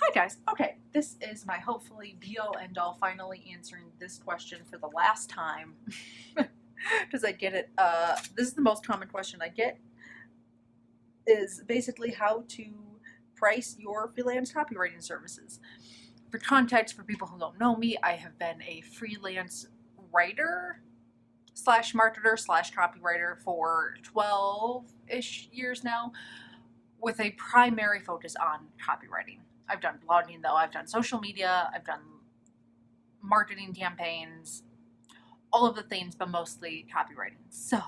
Hi guys. Okay, this is my hopefully be all end all finally answering this question for the last time. Because I get it. This is the most common question I get, is basically how to price your freelance copywriting services. For context, for people who don't know me, I have been a freelance writer slash marketer slash copywriter for 12-ish years now, with a primary focus on copywriting. I've done blogging though, I've done social media, I've done marketing campaigns, all of the things, but mostly copywriting. So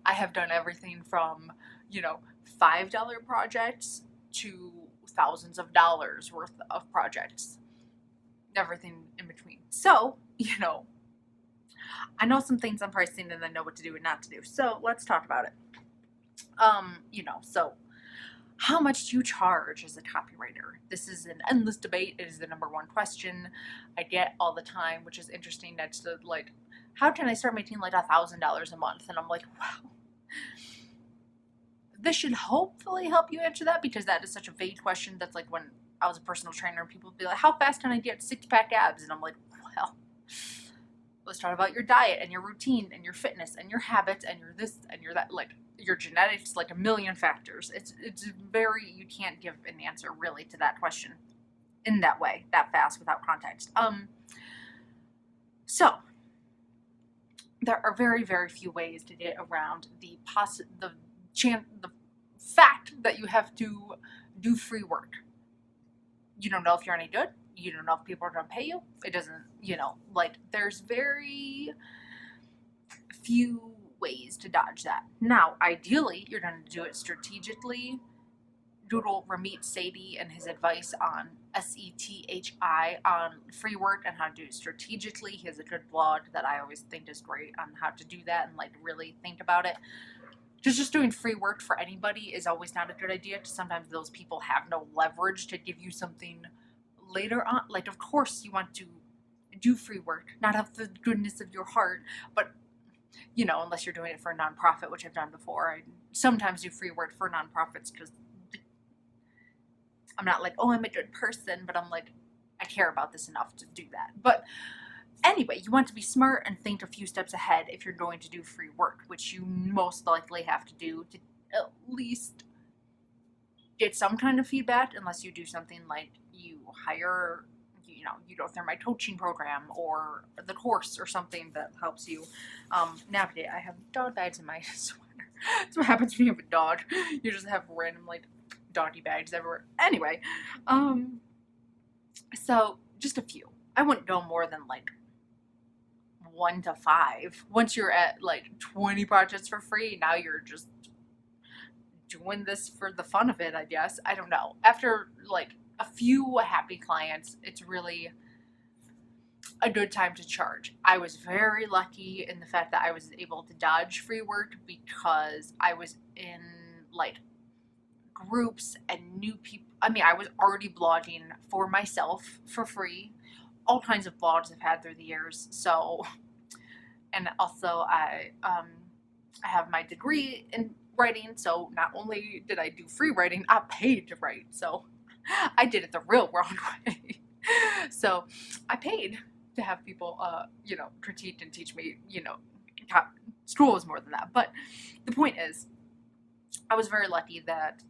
I have done everything from, $5 projects to thousands of dollars worth of projects, everything in between. So, I know some things on pricing and I know what to do and not to do. So let's talk about it. So how much do you charge as a copywriter? This is an endless debate. It is the number one question I get all the time, which is interesting. That's like, how can I start making like $1,000 a month? And I'm like, wow. This should hopefully help you answer that, because that is such a vague question. That's like when I was a personal trainer, people would be like, how fast can I get 6-pack abs? And I'm like, well, let's talk about your diet and your routine and your fitness and your habits and your this and your that, like your genetics, like a million factors. It's very, you can't give an answer really to that question in that way, that fast, without context. So there are very, very few ways to get around the fact that you have to do free work. You don't know if you're any good. You don't know if people are going to pay you. It doesn't, there's very few ways to dodge that. Now, ideally, you're going to do it strategically. Doodle Ramit Sethi and his advice on SETHI on free work and how to do it strategically. He has a good blog that I always think is great on how to do that and really think about it. Just doing free work for anybody is always not a good idea, because sometimes those people have no leverage to give you something later on. Like, of course you want to do free work, not out of the goodness of your heart, but unless you're doing it for a nonprofit, which I've done before. I sometimes do free work for nonprofits because I'm not like, oh, I'm a good person, but I'm like, I care about this enough to do that. But anyway, you want to be smart and think a few steps ahead if you're going to do free work, which you most likely have to do to at least get some kind of feedback, unless you do something like you hire, you go through my coaching program or the course or something that helps you navigate. I have dog bags in my sweater. That's what happens when you have a dog. You just have random doggy bags everywhere. Anyway, so just a few. I wouldn't go more than 1 to 5. Once you're at 20 projects for free, now you're just doing this for the fun of it, I guess. I don't know. After a few happy clients, it's really a good time to charge. I was very lucky in the fact that I was able to dodge free work because I was in groups and new people. I mean, I was already blogging for myself for free, all kinds of blogs I've had through the years. So, and also I have my degree in writing, so not only did I do free writing, I paid to write. So I did it the real wrong way. So I paid to have people, critique and teach me, school was more than that. But the point is, I was very lucky that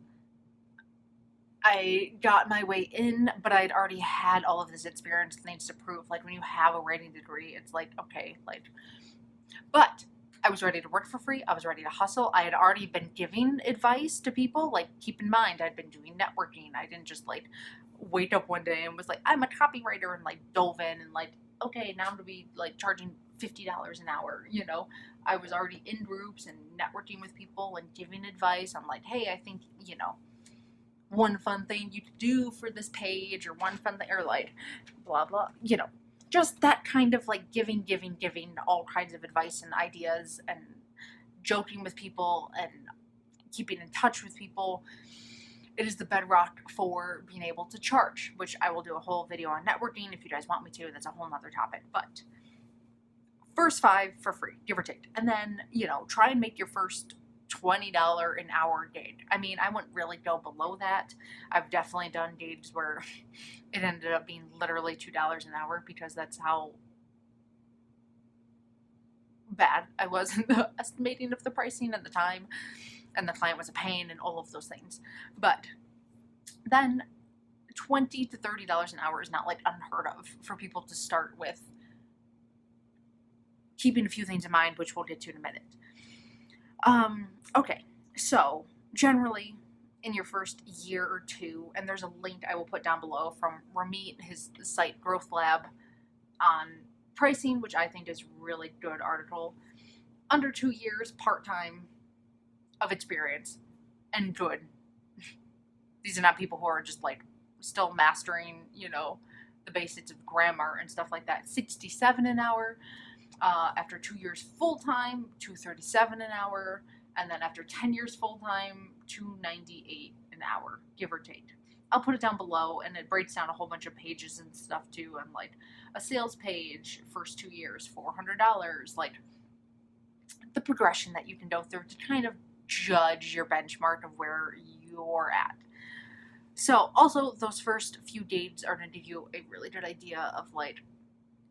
I got my way in, but I'd already had all of this experience, things to prove. When you have a writing degree, it's okay, but I was ready to work for free. I was ready to hustle. I had already been giving advice to people. Keep in mind, I'd been doing networking. I didn't just wake up one day and was I'm a copywriter and dove in and okay, now I'm gonna be charging $50 an hour. I was already in groups and networking with people and giving advice. I'm hey, I think, one fun thing you could do for this page, or one fun thing, or blah, blah, just that kind of giving all kinds of advice and ideas and joking with people and keeping in touch with people. It is the bedrock for being able to charge, which I will do a whole video on networking if you guys want me to. That's a whole nother topic. But first 5 for free, give or take. And then, try and make your first $20 an hour gig. I mean, I wouldn't really go below that. I've definitely done gigs where it ended up being literally $2 an hour because that's how bad I was in the estimating of the pricing at the time, and the client was a pain and all of those things. But then $20 to $30 an hour is not like unheard of for people to start with, keeping a few things in mind, which we'll get to in a minute. Okay, so generally in your first year or two, and there's a link I will put down below from Ramit, his site Growth Lab, on pricing, which I think is really good article. Under 2 years, part-time of experience, and good. These are not people who are just like still mastering, the basics of grammar and stuff like that. $67 an hour. After 2 years full-time, $237 an hour. And then after 10 years full-time, $298 an hour, give or take. I'll put it down below, and it breaks down a whole bunch of pages and stuff too. And like a sales page, first 2 years, $400. Like the progression that you can go through to kind of judge your benchmark of where you're at. So also those first few dates are going to give you a really good idea of like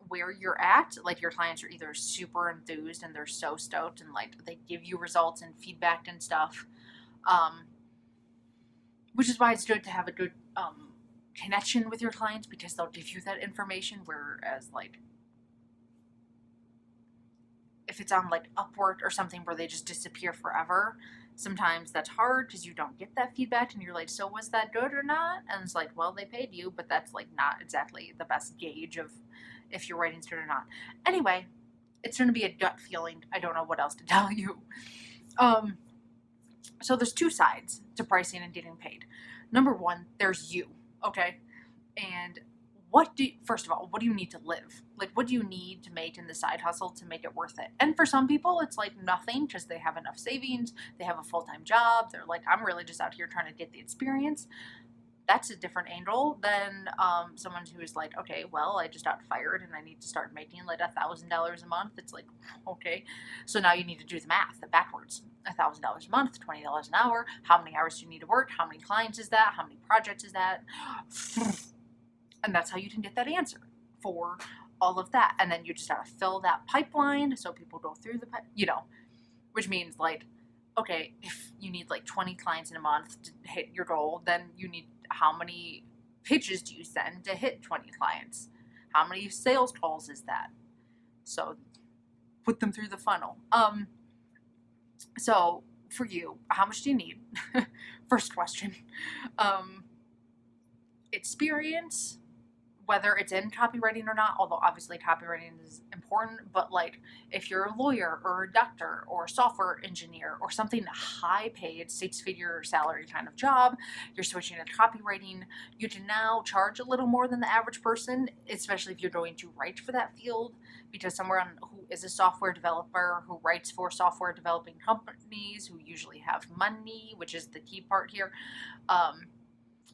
where you're at. Like your clients are either super enthused and they're so stoked and like they give you results and feedback and stuff, which is why it's good to have a good connection with your clients, because they'll give you that information. Whereas like if it's on like Upwork or something where they just disappear forever, sometimes that's hard because you don't get that feedback and you're like, so was that good or not? And it's like, well, they paid you, but that's like not exactly the best gauge of if your writing's good or not. Anyway, it's going to be a gut feeling. I don't know what else to tell you. So there's two sides to pricing and getting paid. Number one, there's you, okay? And first of all, what do you need to live? Like, what do you need to make in the side hustle to make it worth it? And for some people, it's like nothing because they have enough savings, they have a full-time job, they're like, I'm really just out here trying to get the experience. That's a different angle than someone who is like, okay, well, I just got fired and I need to start making like $1,000 a month. It's like, okay, so now you need to do the math backwards. $1,000 a month, $20 an hour. How many hours do you need to work? How many clients is that? How many projects is that? And that's how you can get that answer for all of that. And then you just gotta fill that pipeline so people go through the which means like, okay, if you need like 20 clients in a month to hit your goal, then you need, how many pitches do you send to hit 20 clients? How many sales calls is that? So put them through the funnel. So for you, how much do you need? First question. Experience, whether it's in copywriting or not, although obviously copywriting is important, but like if you're a lawyer or a doctor or a software engineer or something high paid, 6-figure salary kind of job, you're switching to copywriting, you can now charge a little more than the average person, especially if you're going to write for that field, because someone who is a software developer who writes for software developing companies who usually have money, which is the key part here,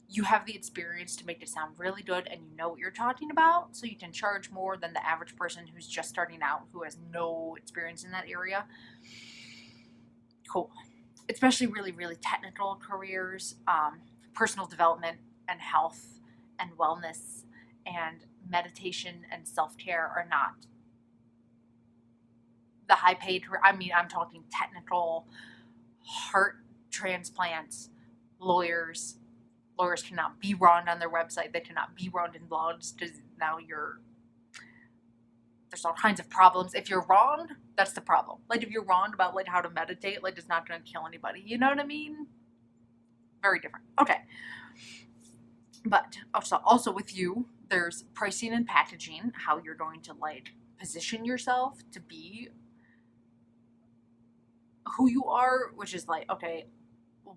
you have the experience to make it sound really good and you know what you're talking about, so you can charge more than the average person who's just starting out who has no experience in that area. Cool. Especially really, really technical careers, personal development and health and wellness and meditation and self-care are not the high paid. I'm talking technical, heart transplants, lawyers. Lawyers cannot be wronged on their website. They cannot be wronged in blogs because now there's all kinds of problems. If you're wronged, that's the problem. Like if you're wronged about like how to meditate, like it's not going to kill anybody. You know what I mean? Very different. Okay. But also with you, there's pricing and packaging, how you're going to like position yourself to be who you are, which is like, okay,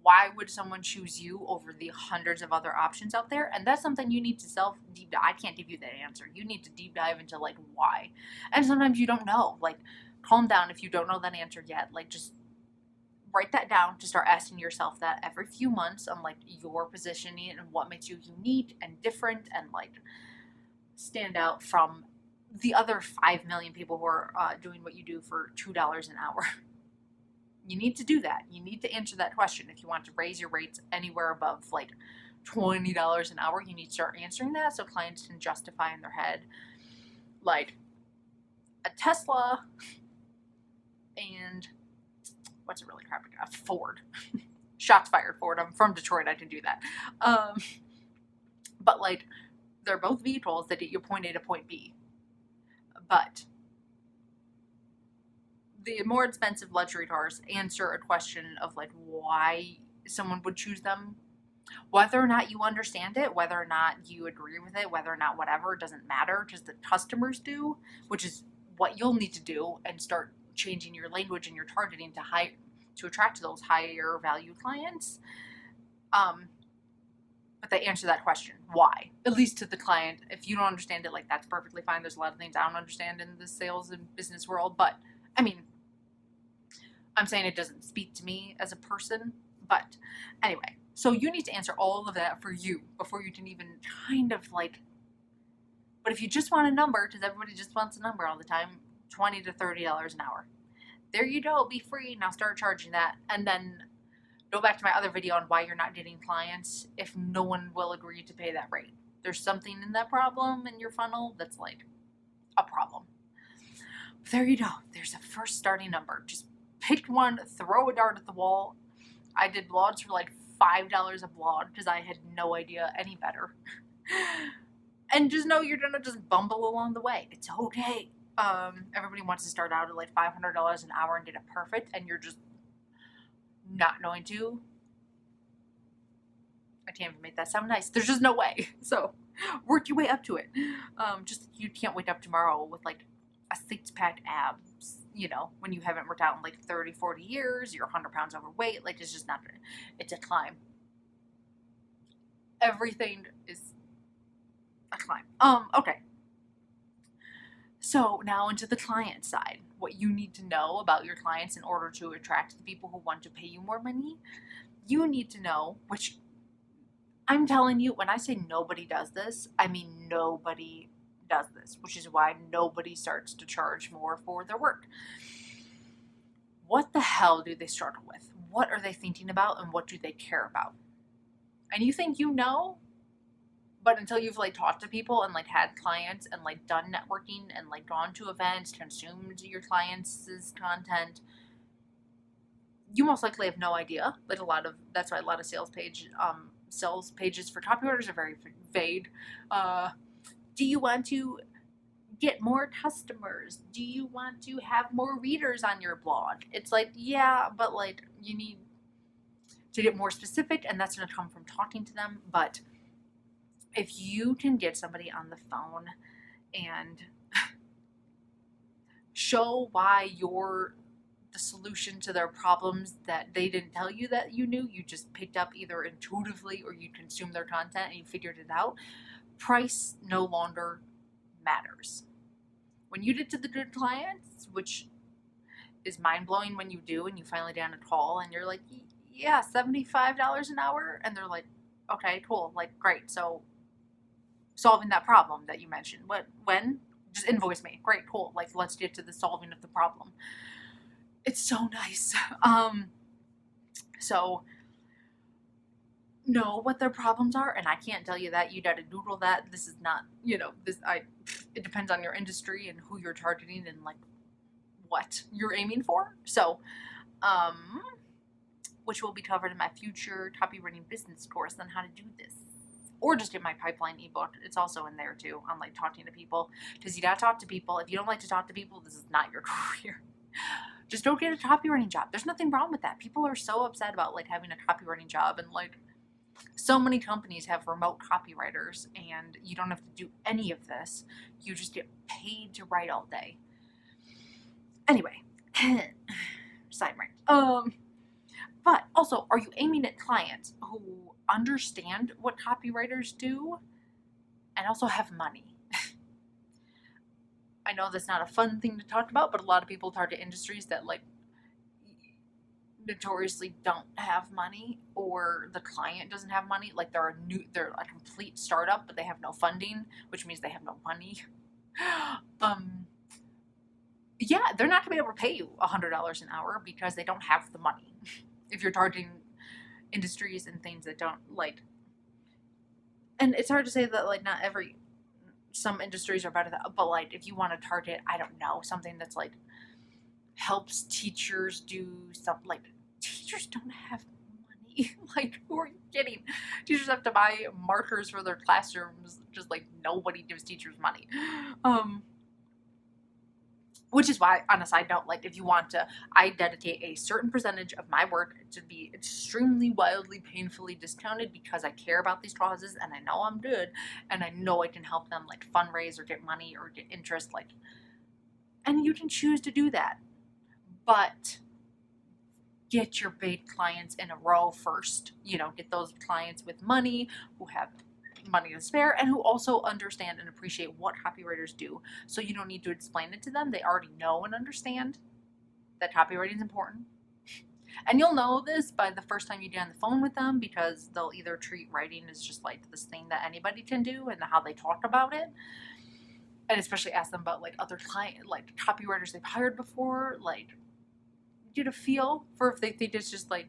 why would someone choose you over the hundreds of other options out there? And that's something you need to deep dive. I can't give you that answer. You need to deep dive into like why. And sometimes you don't know. Like calm down if you don't know that answer yet. Like just write that down to start asking yourself that every few months on like your positioning and what makes you unique and different and like stand out from the other 5 million people who are doing what you do for $2 an hour. You need to do that. You need to answer that question. If you want to raise your rates anywhere above like $20 an hour, you need to start answering that so clients can justify in their head like a Tesla and what's a really crappy guy? Ford. Shots fired, Ford. I'm from Detroit. I can do that. But like, they're both vehicles that get you point A to point B. But the more expensive luxury cars answer a question of like why someone would choose them. Whether or not you understand it, whether or not you agree with it, whether or not whatever, it doesn't matter, just the customers do, which is what you'll need to do and start changing your language and your targeting to attract those higher value clients. But they answer that question, why? At least to the client. If you don't understand it, like that's perfectly fine. There's a lot of things I don't understand in the sales and business world, but I mean, I'm saying it doesn't speak to me as a person, but anyway. So you need to answer all of that for you before you can even kind of like, but if you just want a number, because everybody just wants a number all the time, $20 to $30 an hour. There you go, be free. Now start charging that. And then go back to my other video on why you're not getting clients if no one will agree to pay that rate. There's something in that problem in your funnel that's like a problem. But there you go. There's a first starting number. Just pick one, throw a dart at the wall. I did blogs for like $5 a blog because I had no idea any better. And just know you're gonna just bumble along the way. It's okay. Everybody wants to start out at like $500 an hour and get it perfect, and you're just not going to. I can't even make that sound nice. There's just no way. So work your way up to it. Just you can't wake up tomorrow with like a six-pack abs, you know, when you haven't worked out in like 30, 40 years, you're 100 pounds overweight. Like it's just not gonna, it's a climb. Everything is a climb. Okay. So now into the client side, what you need to know about your clients in order to attract the people who want to pay you more money. You need to know, which I'm telling you, when I say nobody does this, I mean nobody does this, which is why nobody starts to charge more for their work. What the hell do they struggle with? What are they thinking about and what do they care about? And you think you know, but until you've like talked to people and like had clients and like done networking and like gone to events, consumed your clients' content, you most likely have no idea. Like that's why a lot of sales pages for copywriters are very vague. Do you want to get more customers? Do you want to have more readers on your blog? It's like, yeah, but like you need to get more specific, and that's going to come from talking to them. But if you can get somebody on the phone and show why you're the solution to their problems that they didn't tell you that you knew, you just picked up either intuitively or you consumed their content and you figured it out, price no longer matters. When you get to the good clients, which is mind-blowing when you do and you finally get on a call and you're like, yeah, $75 an hour, and they're like, okay, cool, like great, so solving that problem that you mentioned. When? Just invoice me. Great, cool. Like, let's get to the solving of the problem. It's so nice. So know what their problems are, and I can't tell you that. You gotta Google that. This is not, it depends on your industry and who you're targeting and like what you're aiming for. So, which will be covered in my future copywriting business course on how to do this. Or just get my pipeline ebook. It's also in there too, on like talking to people. Because you gotta talk to people. If you don't like to talk to people, this is not your career. Just don't get a copywriting job. There's nothing wrong with that. People are so upset about like having a copywriting job, and like so many companies have remote copywriters, and you don't have to do any of this. You just get paid to write all day. Anyway, side rant. But also, are you aiming at clients who understand what copywriters do and also have money? I know that's not a fun thing to talk about, but a lot of people target industries that like notoriously don't have money, or the client doesn't have money. Like they're a complete startup, but they have no funding, which means they have no money. yeah, they're not gonna be able to pay you $100 an hour because they don't have the money. If you're targeting industries and things that don't like, and it's hard to say that like not every, some industries are better than, but like if you want to target, I don't know, something that's like helps teachers do stuff, like teachers don't have money. Like, who are you kidding? Teachers have to buy markers for their classrooms. Just like nobody gives teachers money. Which is why, on a side note, like if you want to, I dedicate a certain percentage of my work to be extremely wildly painfully discounted because I care about these causes and I know I'm good and I know I can help them like fundraise or get money or get interest, like, and you can choose to do that. But get your big clients in a row first. You know, get those clients with money, who have money to spare, and who also understand and appreciate what copywriters do. So you don't need to explain it to them. They already know and understand that copywriting is important. And you'll know this by the first time you get on the phone with them, because they'll either treat writing as just like this thing that anybody can do and how they talk about it. And especially ask them about like other client, like copywriters they've hired before, like get a feel for if they think it's just like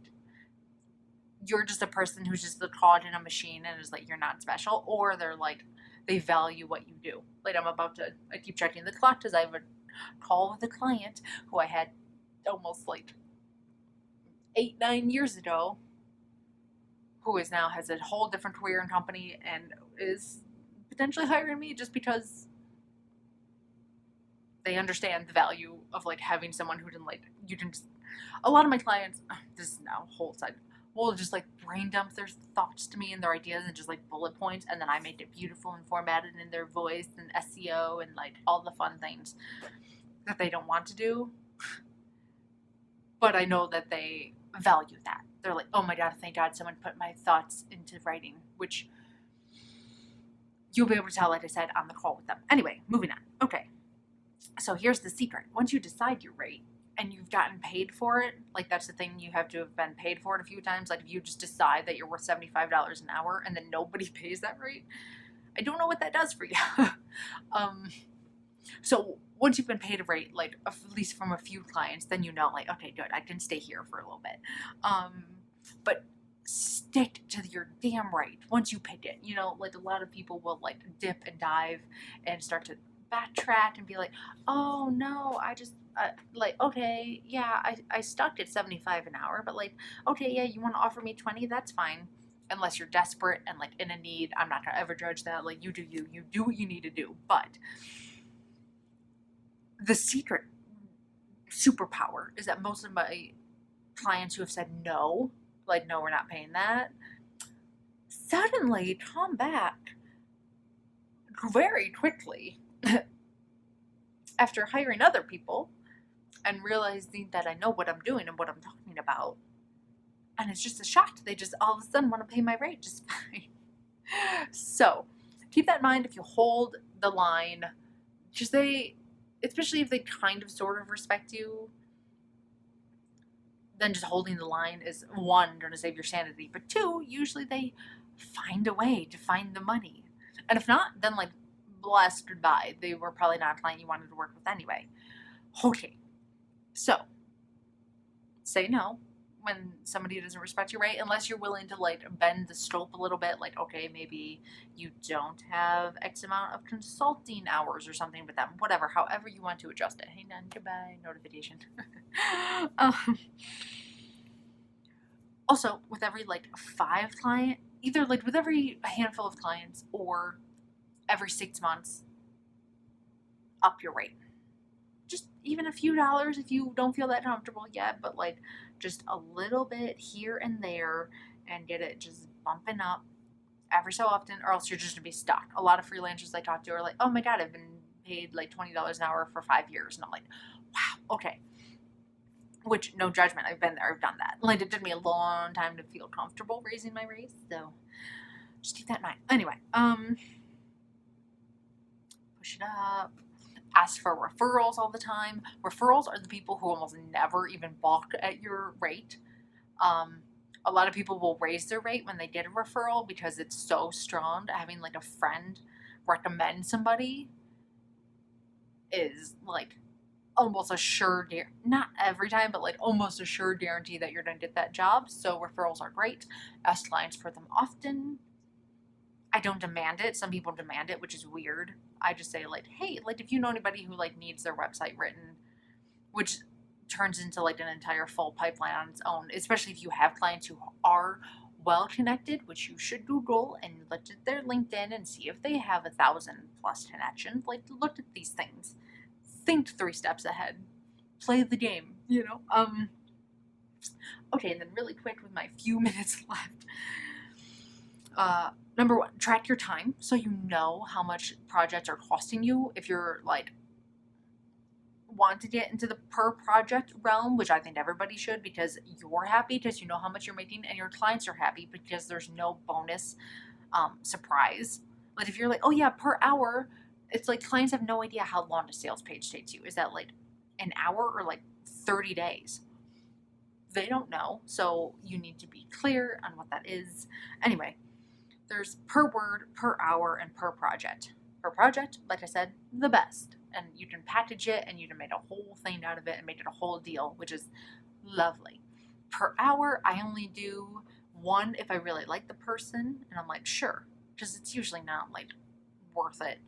you're just a person who's just the cog in a machine and is like you're not special, or they're like they value what you do. Like I keep checking the clock because I have a call with a client who I had almost like 8-9 years ago, who is now has a whole different career and company and is potentially hiring me just because they understand the value of like having someone who can like, you can just, a lot of my clients, this is now a whole side, will just like brain dump their thoughts to me and their ideas and just like bullet points, and then I make it beautiful and formatted in their voice and SEO and like all the fun things that they don't want to do. But I know that they value that. They're like, oh my God, thank God someone put my thoughts into writing, which you'll be able to tell, like I said, on the call with them. Anyway, moving on. Okay. So here's the secret. Once you decide your rate and you've gotten paid for it, like that's the thing, you have to have been paid for it a few times. Like if you just decide that you're worth $75 an hour and then nobody pays that rate, I don't know what that does for you. So once you've been paid a rate, like at least from a few clients, then you know, like, okay, good, I can stay here for a little bit. But stick to your damn rate once you pick it. You know, like a lot of people will like dip and dive and start to backtrack and be like, oh no, I just like, okay, yeah, I stuck at 75 an hour, but like, okay, yeah, you want to offer me 20, that's fine. Unless you're desperate and like in a need, I'm not gonna ever judge that. Like you do what you need to do. But the secret superpower is that most of my clients who have said no, like, no, we're not paying that, suddenly come back very quickly after hiring other people and realizing that I know what I'm doing and what I'm talking about. And it's just a shock. They just all of a sudden want to pay my rate just fine. So keep that in mind if you hold the line. Just especially if they kind of sort of respect you, then just holding the line is, one, going to save your sanity, but two, usually they find a way to find the money. And if not, then like, bless, goodbye. They were probably not a client you wanted to work with anyway. Okay, so say no when somebody doesn't respect your rate, unless you're willing to like bend the scope a little bit. Like, okay, maybe you don't have X amount of consulting hours or something with them, whatever, however you want to adjust it. Hey, none, goodbye, notification. Also, with every like 5 client, either like with every handful of clients or every 6 months, up your rate. Just even a few dollars if you don't feel that comfortable yet, but like just a little bit here and there, and get it just bumping up every so often, or else you're just gonna be stuck. A lot of freelancers I talk to are like, oh my God, I've been paid like $20 an hour for 5 years. And I'm like, wow, okay. Which, no judgment, I've been there, I've done that. Like, it took me a long time to feel comfortable raising my rates, so just keep that in mind. Anyway, push it up. Ask for referrals all the time. Referrals are the people who almost never even balk at your rate. A lot of people will raise their rate when they get a referral because it's so strong. Having like a friend recommend somebody is like almost a sure, not every time, but like almost a sure guarantee that you're going to get that job. So referrals are great. Ask clients for them often. I don't demand it. Some people demand it, which is weird. I just say like, hey, like if you know anybody who like needs their website written, which turns into like an entire full pipeline on its own, especially if you have clients who are well connected, which you should Google and look at their LinkedIn and see if they have 1,000+ connections. Like look at these things. Think 3 steps ahead. Play the game, you know? Okay, and then really quick with my few minutes left. Number 1, track your time so you know how much projects are costing you. If you're like want to get into the per project realm, which I think everybody should, because you're happy because you know how much you're making, and your clients are happy because there's no bonus surprise. Like if you're like, oh yeah, per hour, it's like clients have no idea how long a sales page takes you. Is that like an hour or like 30 days? They don't know, so you need to be clear on what that is. Anyway, there's per word, per hour, and per project. Per project, like I said, the best. And you can package it and you can make a whole thing out of it and make it a whole deal, which is lovely. Per hour, I only do 1 if I really like the person and I'm like, sure, because it's usually not like worth it.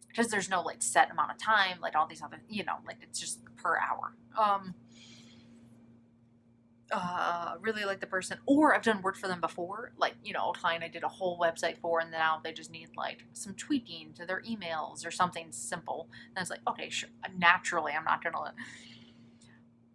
Because there's no like set amount of time, like all these other, you know, like it's just per hour. Really like the person, or I've done work for them before, like, you know, a client I did a whole website for, and now they just need like some tweaking to their emails or something simple. And it's like, okay, sure. Naturally, I'm not gonna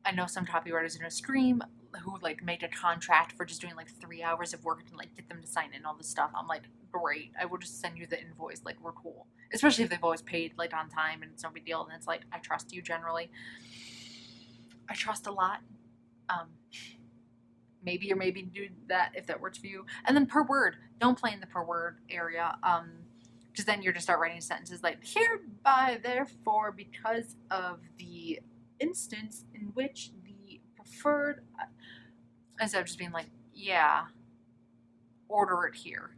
I know some copywriters are gonna scream who like make a contract for just doing like 3 hours of work and like get them to sign in all this stuff. I'm like, great, I will just send you the invoice, like we're cool. Especially if they've always paid like on time and it's no big deal, and it's like, I trust you generally. I trust a lot. Maybe or maybe do that if that works for you. And then per word, don't play in the per word area, because then you're just start writing sentences like hereby, therefore, because of the instance in which the preferred, instead of just being like, yeah, order it here.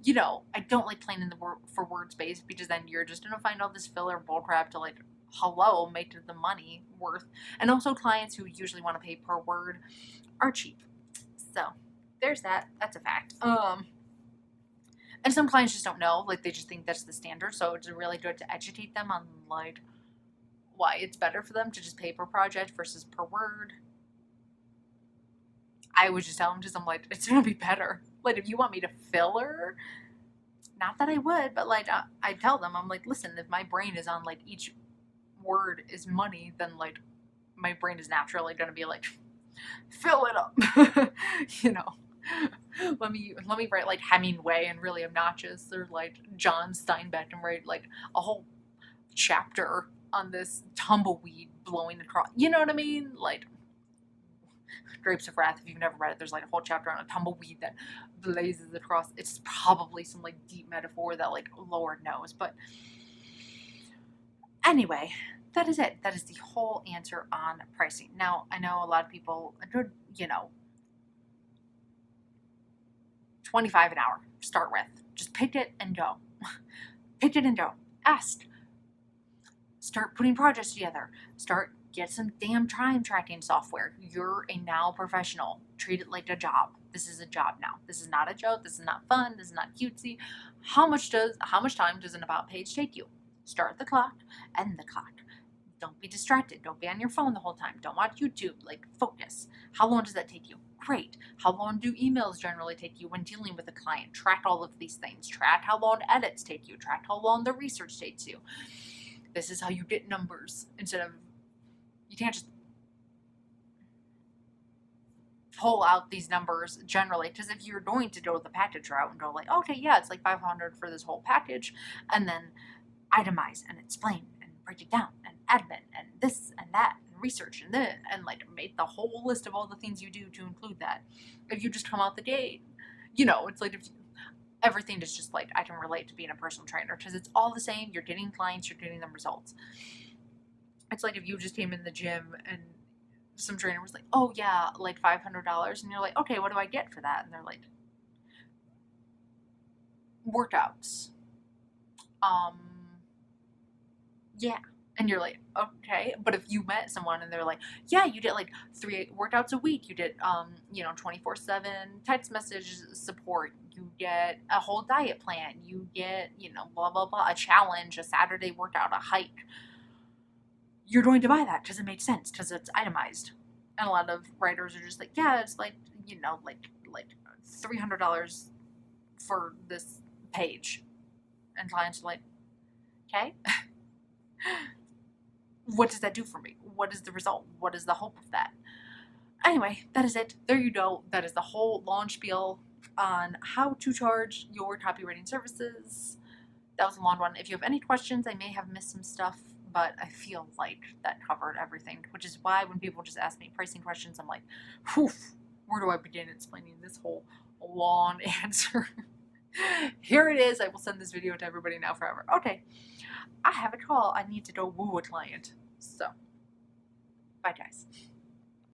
You know, I don't like playing in the for word space, because then you're just gonna find all this filler bullcrap to like, hello, make the money worth. And also clients who usually want to pay per word are cheap. So there's that. That's a fact. And some clients just don't know, like they just think that's the standard. So it's really good to educate them on like why it's better for them to just pay per project versus per word. I would just tell them, because I'm like, it's gonna be better. Like if you want me to filler, not that I would, but like I tell them, I'm like, listen, if my brain is on like each word is money, then like my brain is naturally gonna be like, fill it up. You know, let me write like Hemingway and really obnoxious, or like John Steinbeck and write like a whole chapter on this tumbleweed blowing across, you know what I mean? Like Grapes of Wrath, if you've never read it, there's like a whole chapter on a tumbleweed that blazes across. It's probably some like deep metaphor that like Lord knows, but anyway, that is it. That is the whole answer on pricing. Now, I know a lot of people, you know, 25 an hour, start with. Just pick it and go. Pick it and go. Ask. Start putting projects together. Get some damn time tracking software. You're a now professional. Treat it like a job. This is a job now. This is not a joke. This is not fun. This is not cutesy. How much time does an about page take you? Start the clock, end the clock. Don't be distracted. Don't be on your phone the whole time. Don't watch YouTube. Like, focus. How long does that take you? Great. How long do emails generally take you when dealing with a client? Track all of these things. Track how long edits take you. Track how long the research takes you. This is how you get numbers. Instead of, you can't just pull out these numbers generally, because if you're going to go the package route and go like, okay, yeah, it's like 500 for this whole package, and then itemize and explain and break it down and admin and this and that and research and this, and like make the whole list of all the things you do to include that. If you just come out the gate, you know, it's like everything is just like, I can relate to being a personal trainer, because it's all the same. You're getting clients, you're getting them results. It's like if you just came in the gym and some trainer was like, oh yeah, like $500, and you're like, okay, what do I get for that? And they're like, workouts, Yeah. And you're like, okay. But if you met someone and they're like, yeah, you did like 3 workouts a week, you did, 24/7 text message support, you get a whole diet plan, you get, blah, blah, blah, a challenge, a Saturday workout, a hike, you're going to buy that because it makes sense, because it's itemized. And a lot of writers are just like, yeah, it's like, like $300 for this page. And clients are like, okay. What does that do for me? What is the result? What is the hope of that? Anyway, that is it. There you go. That is the whole long spiel on how to charge your copywriting services. That was a long one. If you have any questions, I may have missed some stuff, but I feel like that covered everything, which is why when people just ask me pricing questions, I'm like, whew, where do I begin explaining this whole long answer? Here it is. I will send this video to everybody now forever. Okay. I have a call. I need to go woo a client. So, bye guys.